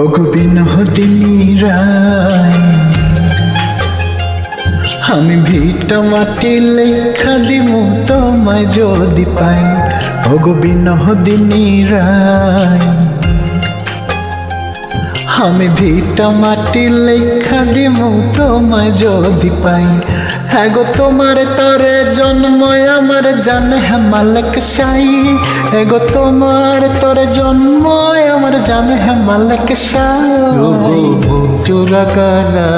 ওগো বিনোদিনী রায়, আমি ভিটা মাটি লেখা দিমু তোমায় যদি পাই। ওগো বিনোদিনী রায়, আমি ভিটা মাটি লেখা দিমু তোমায় যদি পাই। হ্যাঁ গো তোমার তরে জন্ম আমার জানে হ্যাঁ মালিক সাই। এগো তোমার তরে জন্ম আমার জানে হ্যাঁ মালিক সাই। চোরা কানা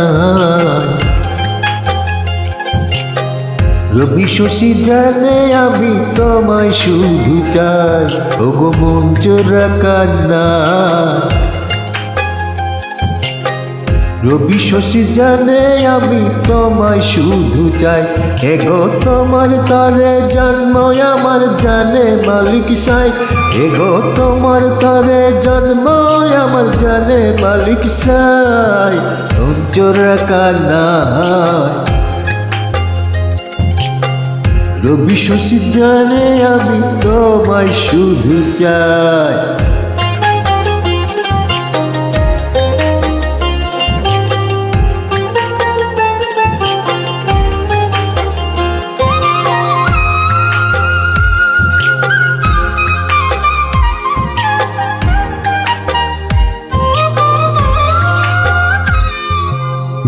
রবি শশী জানে আমি তোমায় শুধু চাই। ওগো মন চোরা কান্না, রবি শশী জানে আমি তোমায় শুধু চাই। এগো তোমার তরে জন্ম আমার জানে মালিক সাই। এগো তোমার তরে জন্ম আমার জানে মালিক সাই। চোরা কান্না রবি শশী জানে আমি তোমায় শুধু চাই।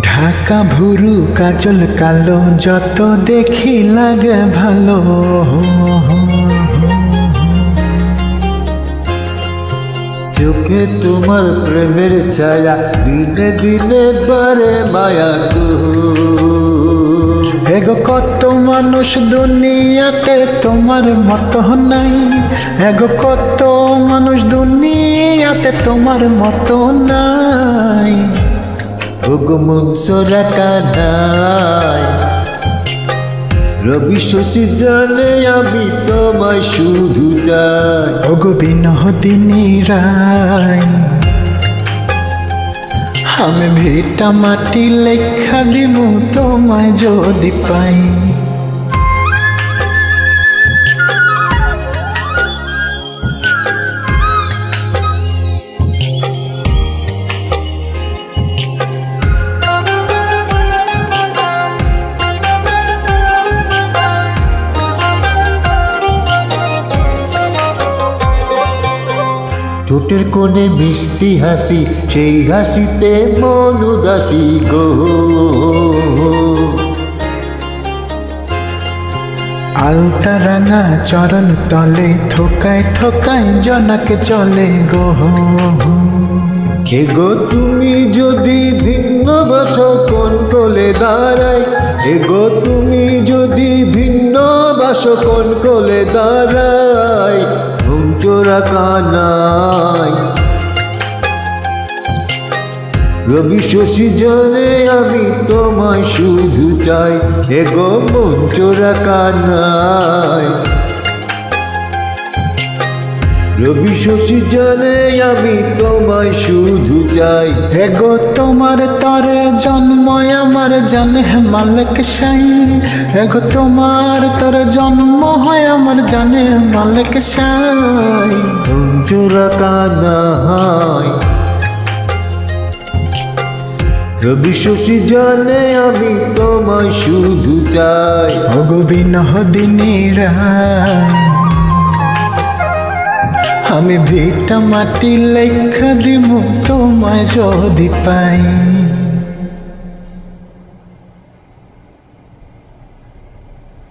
ঢাকা ভুরু কাজল কালো যত দেখি লাগে ভালো। চোখে তোমার প্রেমের ছায়া দিনে দিনে বারে মায়া গো। এগো কত মানুষ দুনিয়াতে তোমার মতো নাই। এগো কত মানুষ দুনিয়াতে তোমার মতো নাই। ওগো মন চোরা কানায় রবি শশী জানে আমি তোমায় শুধু চাই। ওগো বিনোদিনী রায়, আমি ভিটা মাটি লেখা দিমু তোমায় যদি পাই। ঠোঁটের কোণে মিষ্টি হাসি, সেই হাসিতে মন উদাসী গো। আলতা রাঙা চরণ তলে থোকায় থোকায় জনকে চলে গো। এগো তুমি যদি ভিন্ন বাসো কোন কোলে দাঁড়ায়। এগো তুমি যদি ভিন্ন বাসো কোন কোলে দাঁড়ায়। মন চোরা কানায় রবি শশী জানে আমি তোমায় শুধু চাই। এগো মন চোরা কানায় রবি শশী জানে আমি তোমায় শুধু চাই। এগো তোমার তরে জন্ম আমার জানে মালিক সাই। এগো তোমার তরে জন্ম হয় আমার জানে মালিক সাই। চোরা কানায় রবি শশী জানে আমি তোমায় শুধু চাই। ওগো বিনোদিনী রায়, আমি ভিটা মাটি লেখা দিমু তোমায় যদি পাই।